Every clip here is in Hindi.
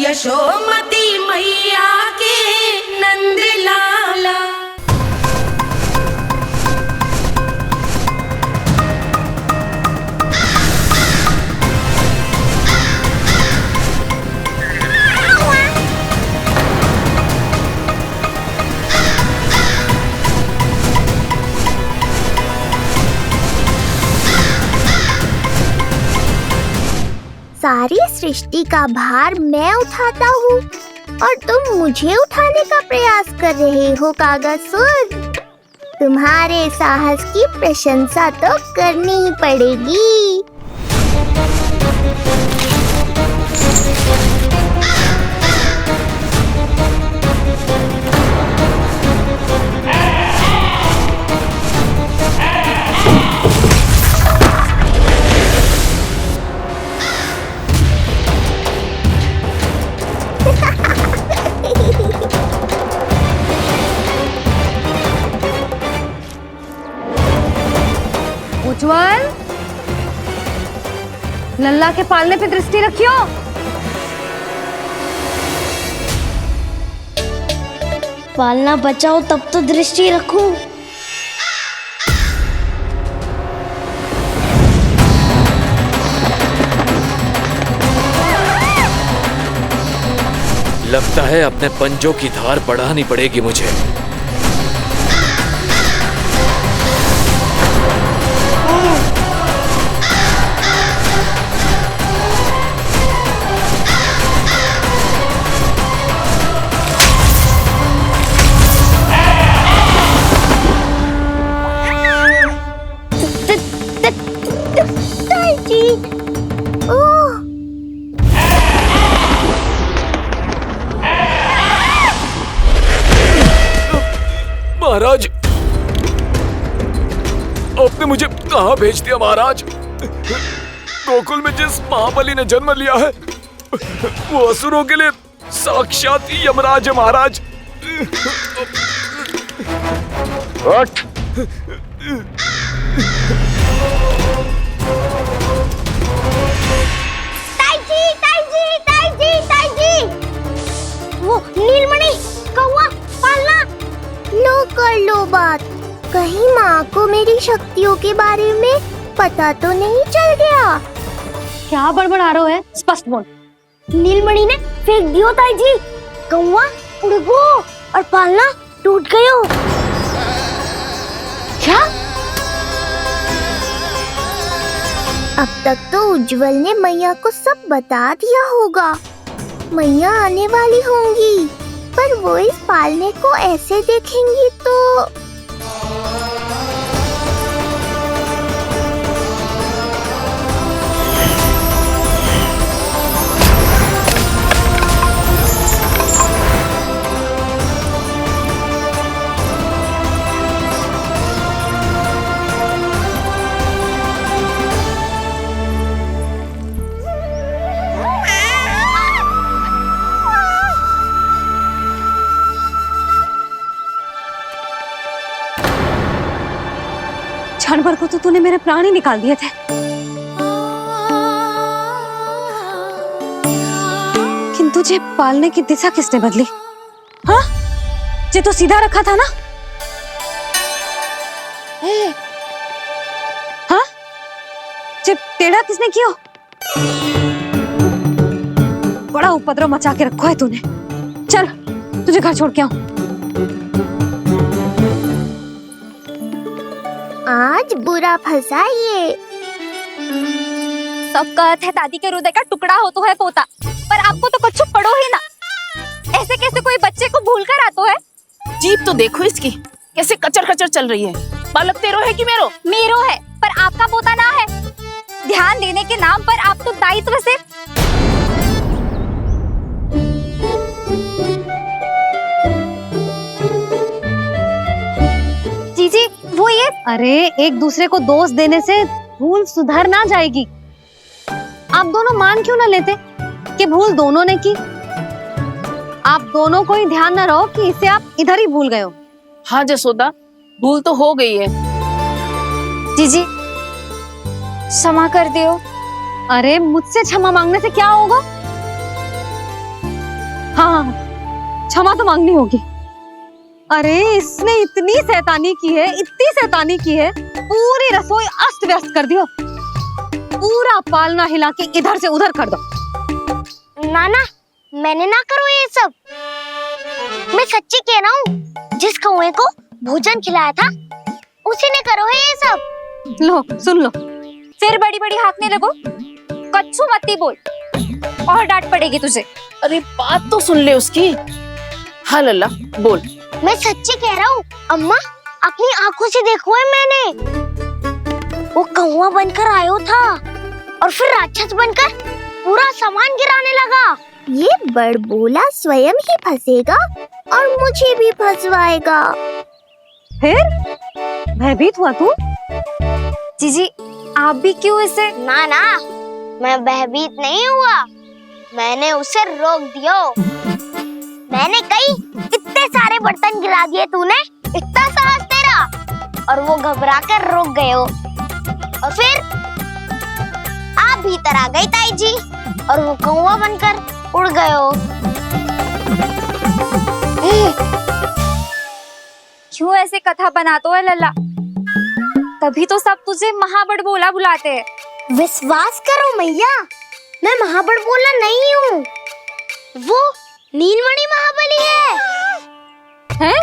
यशोमती मैया के नंद लाला। सारी सृष्टि का भार मैं उठाता हूँ और तुम मुझे उठाने का प्रयास कर रहे हो कागासुर। तुम्हारे साहस की प्रशंसा तो करनी ही पड़ेगी। उज्जवल, लल्ला के पालने पे दृष्टि रखियो। पालना बचाओ तब तो दृष्टि रखूं। लगता है अपने पंजों की धार बढ़ानी पड़ेगी मुझे। महाराज, आपने मुझे कहाँ भेज दिया महाराज? गोकुल में जिस महाबली ने जन्म लिया है वो असुरों के लिए साक्षात यमराज है महाराज। उठ। वो नीलमणि, कौवा, पालना, लो कर लो बात। कहीं माँ को मेरी शक्तियों के बारे में पता तो नहीं चल गया। क्या बड़बड़ा रहे हो है? स्पष्ट बोल। नीलमणि ने फेंक दियो ताई जी। कौवा उड़ गयो और पालना टूट गयो। क्या? अब तक तो उज्जवल ने मैया को सब बता दिया होगा। मैया आने वाली होंगी, पर वो इस पालने को ऐसे देखेंगी तो जानवर को तो तूने मेरे प्राण ही निकाल दिए थे, किंतु तुझे पालने की दिशा किसने बदली? हाँ, ये तो सीधा रखा था ना? हाँ, ये टेढ़ा किसने किया? बड़ा उपद्रव मचा के रखा है तूने। चल, तुझे घर छोड़ के आऊं। आज बुरा फंसा ये। सब कहते हैं दादी के हृदय का टुकड़ा हो तो है पोता, पर आपको तो कुछ पड़ो ही ना। ऐसे कैसे कोई बच्चे को भूल कर आतो है? जीभ तो देखो इसकी, कैसे कचर कचर चल रही है। बालक तेरो है कि मेरो? मेरो है, पर आपका पोता ना है। ध्यान देने के नाम पर आप तो दायित्व से जीजी वो ये। अरे एक दूसरे को दोष देने से भूल सुधर ना जाएगी। आप दोनों मान क्यों ना लेते कि भूल दोनों ने की? आप दोनों को ही ध्यान ना रहो कि इसे आप इधर ही भूल गए हो। हाँ जसोदा, भूल तो हो गई है। जीजी क्षमा कर दियो। अरे मुझसे क्षमा मांगने से क्या होगा? हाँ, क्षमा तो मांगनी होगी। अरे इसने इतनी शैतानी की है, इतनी शैतानी की है, पूरी रसोई अस्त व्यस्त कर दियो, पूरा पालना हिला के इधर से उधर कर दो। नाना, मैंने ना करो ये सब। मैं सच्ची कह रहा हूँ, जिस कौवे को भोजन खिलाया था उसी ने करो है ये सब। लो सुन लो। फिर बड़ी बड़ी हाँकने लगो। कच्छू मत्ती बोल, और डांट पड़ेगी तुझे। अरे बात तो सुन ले उसकी। हाँ लल्ला बोल। मैं सच्ची कह रहा हूँ अम्मा, अपनी आंखों से देखो है मैंने। वो कौवा बनकर आयो था और फिर राक्षस बनकर पूरा सामान गिराने लगा। ये बड़बोला स्वयं ही फंसेगा और मुझे भी फंसवाएगा। फिर भयभीत हुआ तू? जीजी आप भी क्यों इसे? ना ना, मैं भयभीत नहीं हुआ, मैंने उसे रोक दिया। मैंने कही इतने सारे बर्तन गिरा दिए तूने, इतना साहस तेरा, और वो घबरा कर रुक गए हो। और फिर आप भीतर आ गई ताई जी और वो कौवा बनकर उड़ गए हो। क्यों ऐसे कथा बनाते हो लल्ला? तभी तो सब तुझे महाबड़बोला बुलाते हैं। विश्वास करो मैया, मैं महाबड़बोला नहीं हूँ, वो नीलमणि महाबली है। हैं?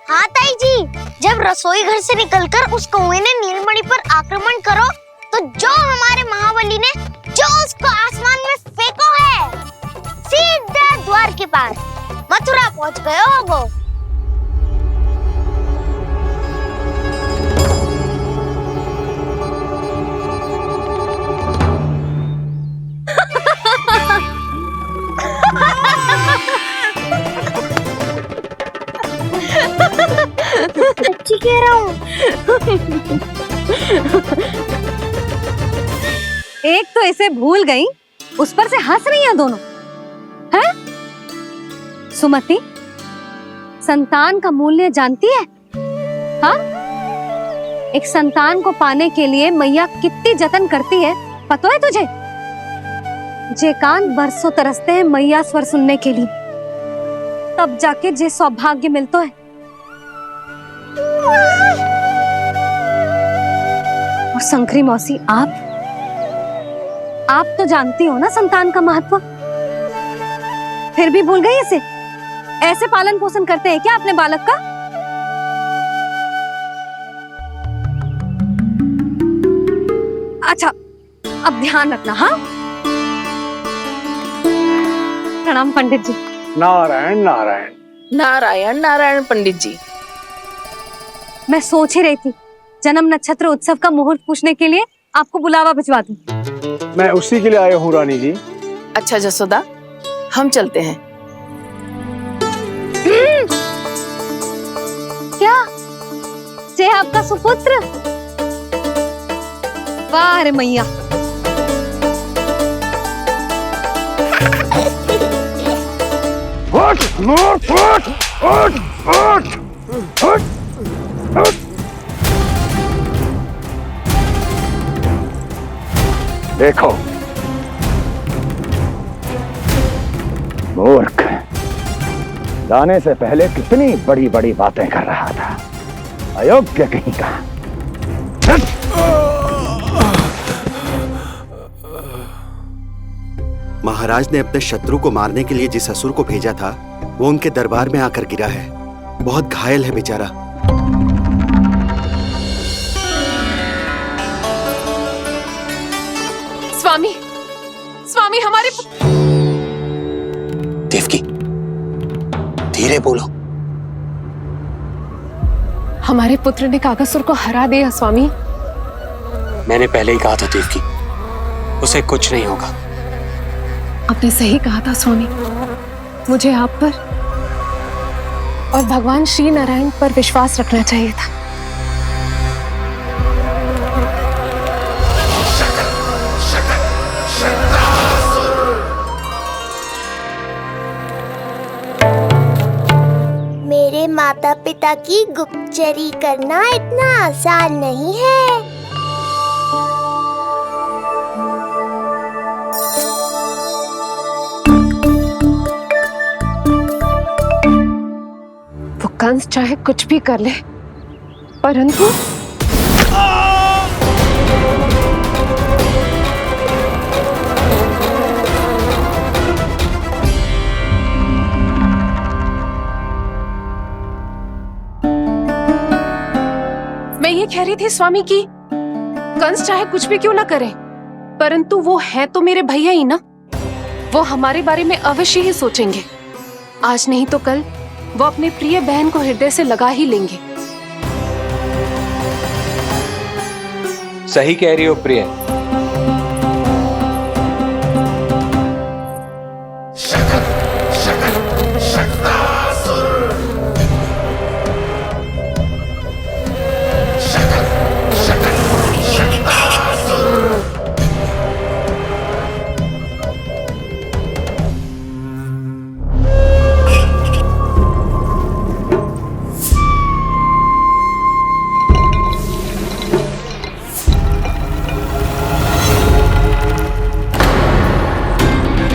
हाँ ताई जी, जब रसोई घर से निकलकर उस कौवे ने नीलमणि पर आक्रमण करो, तो जो हमारे महाबली ने जो उसको आसमान में फेंको है, सीधा द्वार के पास मथुरा पहुँच गए होगो। सच्ची कह रहा हूँ। एक तो इसे भूल गई, उस पर से हंस रही हैं दोनों। हैं? सुमति, संतान का मूल्य जानती है? हाँ? एक संतान को पाने के लिए मैया कितनी जतन करती है, पता है तुझे? जे कान बरसों तरसते हैं मैया स्वर सुनने के लिए, तब जाके जे सौभाग्य मिलता है। और शंकरी मौसी, आप तो जानती हो ना संतान का महत्व, फिर भी भूल गई इसे? ऐसे पालन पोषण करते हैं क्या अपने बालक का? अच्छा, अब ध्यान रखना। हाँ, प्रणाम पंडित जी। नारायण नारायण। नारायण नारायण पंडित जी। मैं सोच ही रही थी जन्म नक्षत्र उत्सव का मुहूर्त पूछने के लिए आपको बुलावा भिजवा दूं। मैं उसी के लिए आया हूँ रानी जी। अच्छा जसोदा, हम चलते हैं। क्या से आपका सुपुत्र? वाह रे मैया। उठ, उठ, उठ, उठ, उठ, उठ, उठ। देखो मूर्ख, जाने से पहले कितनी बड़ी बड़ी बातें कर रहा था, अयोग्य कहीं का। महाराज ने अपने शत्रु को मारने के लिए जिस असुर को भेजा था, वो उनके दरबार में आकर गिरा है। बहुत घायल है बेचारा। स्वामी, स्वामी हमारे देवकी, धीरे बोलो। हमारे पुत्र ने कागसुर को हरा दिया स्वामी। मैंने पहले ही कहा था देवकी, उसे कुछ नहीं होगा। आपने सही कहा था स्वामी, मुझे आप पर और भगवान श्री नारायण पर विश्वास रखना चाहिए था। मेरे माता पिता की गुप्तचरी करना इतना आसान नहीं है। कंस चाहे कुछ भी कर ले, परंतु मैं ये कह रही थी स्वामी कि कंस चाहे कुछ भी क्यों ना करे, परंतु वो है तो मेरे भैया ही ना। वो हमारे बारे में अवश्य ही सोचेंगे। आज नहीं तो कल वो अपने प्रिय बहन को हृदय से लगा ही लेंगे। सही कह रही हो प्रिय।